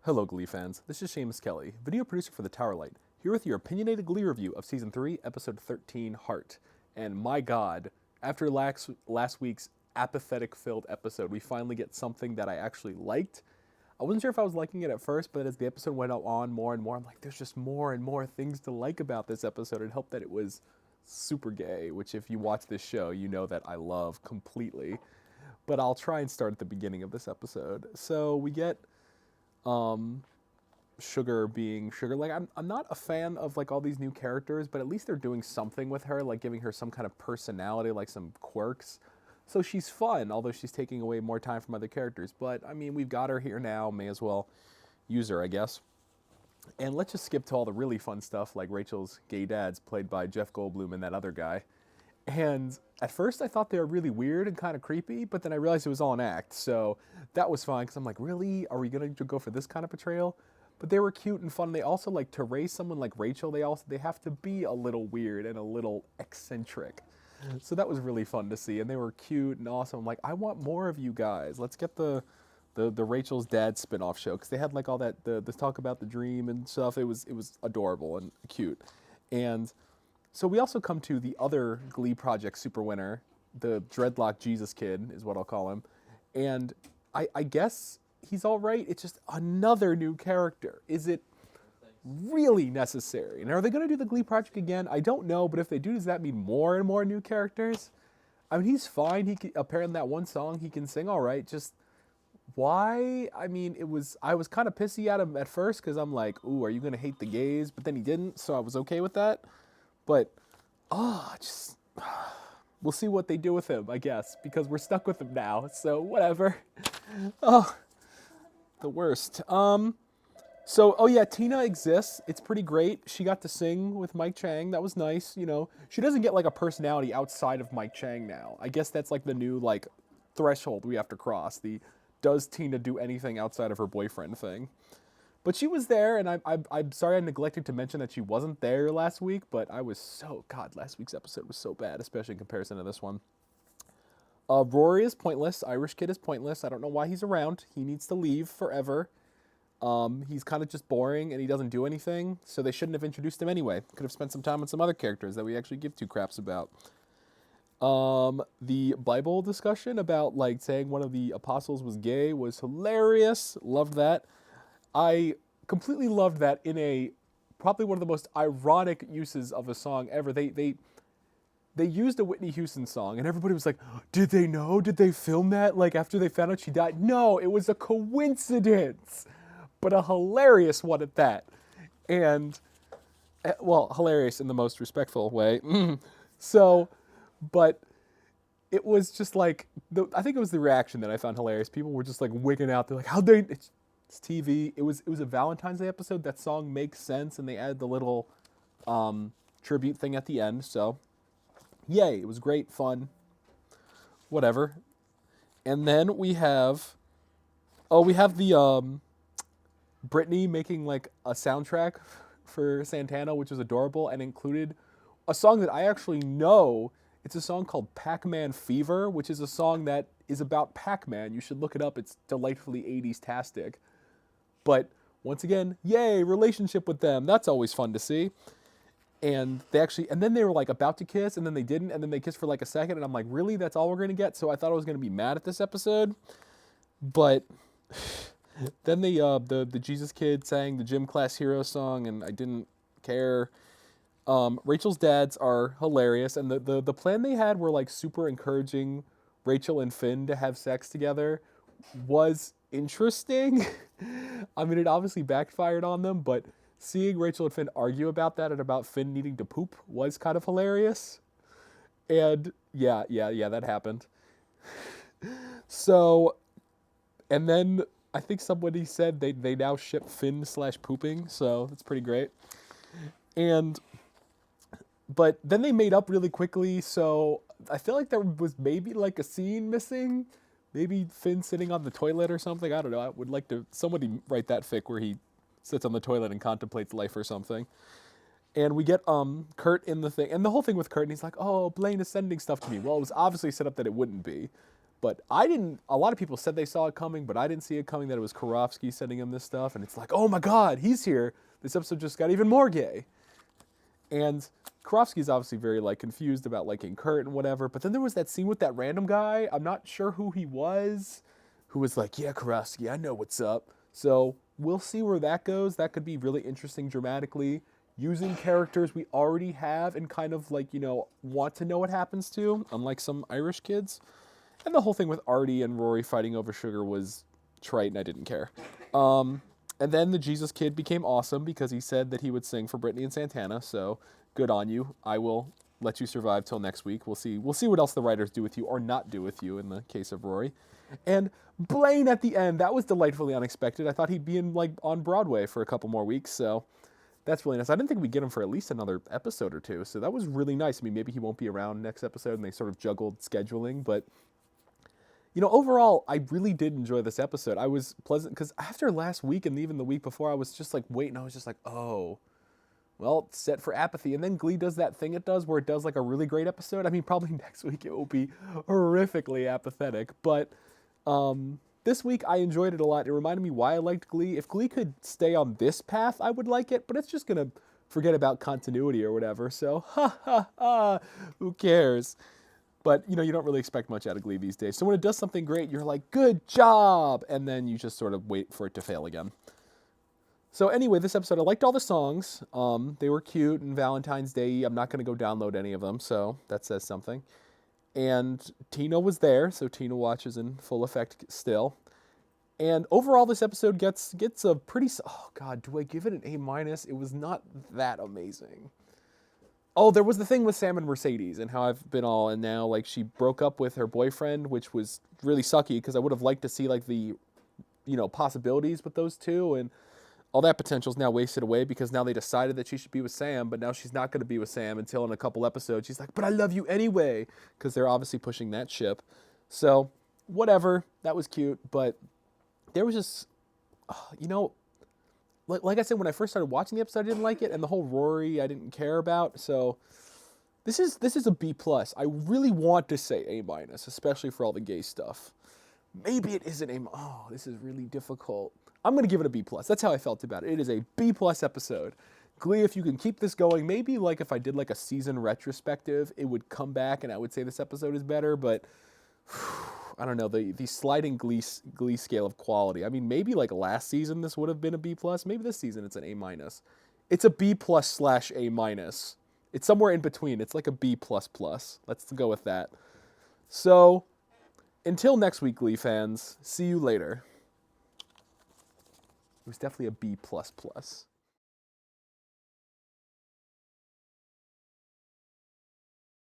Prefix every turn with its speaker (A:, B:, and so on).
A: Hello Glee fans, this is Shamus Kelley, video producer for the Towerlight, here with your opinionated Glee review of Season 3, Episode 13, Heart. And my god, after last week's apathetic-filled episode, we finally get something that I actually liked. I wasn't sure if I was liking it at first, but as the episode went on more and more, I'm like, there's just more and more things to like about this episode. It helped that it was super gay, which if you watch this show, you know that I love completely. But I'll try and start at the beginning of this episode. So we get Sugar being Sugar. Like, I'm not a fan of like all these new characters, but at least they're doing something with her, like giving her some kind of personality, like some quirks. So she's fun, although she's taking away more time from other characters. But I mean, we've got her here now, may as well use her, I guess. And let's just skip to all the really fun stuff, like Rachel's gay dads, played by Jeff Goldblum and that other guy. And at first I thought they were really weird and kind of creepy, but then I realized it was all an act. So that was fine, because I'm like, really? Are we going to go for this kind of portrayal? But they were cute and fun. They also, like, to raise someone like Rachel, they have to be a little weird and a little eccentric. So that was really fun to see. And they were cute and awesome. I'm like, I want more of you guys. Let's get the Rachel's dad spin-off show, because they had like all that, the talk about the dream and stuff. It was adorable and cute. And so we also come to the other Glee Project super winner, the Dreadlock Jesus Kid is what I'll call him. And I guess he's all right. It's just another new character. Is it really necessary? And are they going to do the Glee Project again? I don't know, but if they do, does that mean more and more new characters? I mean, he's fine. He can, apparently that one song he can sing all right. Just why? I mean, I was kind of pissy at him at first, because I'm like, ooh, are you going to hate the gays? But then he didn't, so I was okay with that. But, we'll see what they do with him, I guess, because we're stuck with him now, so whatever. Oh, the worst. Oh yeah, Tina exists. It's pretty great. She got to sing with Mike Chang. That was nice, you know. She doesn't get, like, a personality outside of Mike Chang now. I guess that's, like, the new, like, threshold we have to cross. The does Tina do anything outside of her boyfriend thing. But she was there, and I'm sorry I neglected to mention that she wasn't there last week, but I was God, last week's episode was so bad, especially in comparison to this one. Rory is pointless. Irish Kid is pointless. I don't know why he's around. He needs to leave forever. He's kind of just boring, and he doesn't do anything, so they shouldn't have introduced him anyway. Could have spent some time on some other characters that we actually give two craps about. The Bible discussion about, like, saying one of the apostles was gay was hilarious. Loved that. I completely loved that in probably one of the most ironic uses of a song ever. They used a Whitney Houston song, and everybody was like, did they know? Did they film that, like, after they found out she died? No, it was a coincidence, but a hilarious one at that. And, well, hilarious in the most respectful way. So, but it was just like, I think it was the reaction that I found hilarious. People were just like wigging out. They're like, how'd they... It's TV. It was a Valentine's Day episode. That song makes sense, and they added the little tribute thing at the end. So, yay! It was great, fun, whatever. And then we have the Brittany making like a soundtrack for Santana, which was adorable, and included a song that I actually know. It's a song called Pac-Man Fever, which is a song that is about Pac-Man. You should look it up. It's delightfully 80s-tastic. But once again, yay, relationship with them. That's always fun to see. And then they were like about to kiss, and then they didn't, and then they kissed for like a second, and I'm like, really? That's all we're going to get? So I thought I was going to be mad at this episode. But then the Jesus Kid sang the Gym Class Hero song, and I didn't care. Rachel's dads are hilarious, and the plan they had were like super encouraging Rachel and Finn to have sex together was interesting. I mean, it obviously backfired on them, but seeing Rachel and Finn argue about that and about Finn needing to poop was kind of hilarious. And yeah, that happened. So, and then I think somebody said they now ship Finn/pooping, so that's pretty great. But then they made up really quickly, so I feel like there was maybe like a scene missing. Maybe Finn sitting on the toilet or something. I don't know. I would like to somebody write that fic where he sits on the toilet and contemplates life or something. And we get Kurt in the thing. And the whole thing with Kurt, and he's like, oh, Blaine is sending stuff to me. Well, it was obviously set up that it wouldn't be. But I didn't, a lot of people said they saw it coming, but I didn't see it coming, that it was Karofsky sending him this stuff. And it's like, oh my God, he's here. This episode just got even more gay. And Karofsky's obviously very, like, confused about liking Kurt and whatever. But then there was that scene with that random guy. I'm not sure who he was, who was like, yeah, Karofsky, I know what's up. So we'll see where that goes. That could be really interesting dramatically, using characters we already have and kind of, like, you know, want to know what happens to, unlike some Irish kids. And the whole thing with Artie and Rory fighting over sugar was trite, and I didn't care. And then the Jesus Kid became awesome because he said that he would sing for Brittany and Santana. So good on you. I will let you survive till next week. We'll see what else the writers do with you or not do with you in the case of Rory. And Blaine at the end, that was delightfully unexpected. I thought he'd be in, like, on Broadway for a couple more weeks. So that's really nice. I didn't think we'd get him for at least another episode or two. So that was really nice. I mean, maybe he won't be around next episode and they sort of juggled scheduling, but you know, overall, I really did enjoy this episode. I was pleasant, because after last week and even the week before, I was just, like, waiting. I was just like, oh, well, it's set for apathy. And then Glee does that thing it does where it does, like, a really great episode. I mean, probably next week it will be horrifically apathetic. But this week, I enjoyed it a lot. It reminded me why I liked Glee. If Glee could stay on this path, I would like it. But it's just going to forget about continuity or whatever. So, who cares? But, you know, you don't really expect much out of Glee these days. So when it does something great, you're like, good job! And then you just sort of wait for it to fail again. So anyway, this episode, I liked all the songs. They were cute and Valentine's Day. I'm not going to go download any of them, so that says something. And Tina was there, so Tina watches in full effect still. And overall, this episode gets a pretty... Oh, God, do I give it an A-? It was not that amazing. Oh, there was the thing with Sam and Mercedes and how I've been all, and now, like, she broke up with her boyfriend, which was really sucky because I would have liked to see, like, the, you know, possibilities with those two, and all that potential is now wasted away because now they decided that she should be with Sam, but now she's not going to be with Sam until in a couple episodes. She's like, but I love you anyway, because they're obviously pushing that ship. So, whatever, that was cute, but there was just, you know, like I said, when I first started watching the episode, I didn't like it, and the whole Rory I didn't care about. So this is a B+. I really want to say A-, especially for all the gay stuff. Maybe it isn't A-. Oh, this is really difficult. I'm gonna give it a B+. That's how I felt about it. It is a B+ episode. Glee, if you can keep this going, maybe like if I did like a season retrospective, it would come back and I would say this episode is better. But I don't know, the sliding Glee scale of quality. I mean, maybe like last season this would have been a B+. Maybe this season it's an A-. It's a B+/A-. It's somewhere in between. It's like a B++. Let's go with that. So, until next week, Glee fans, see you later. It was definitely a B++.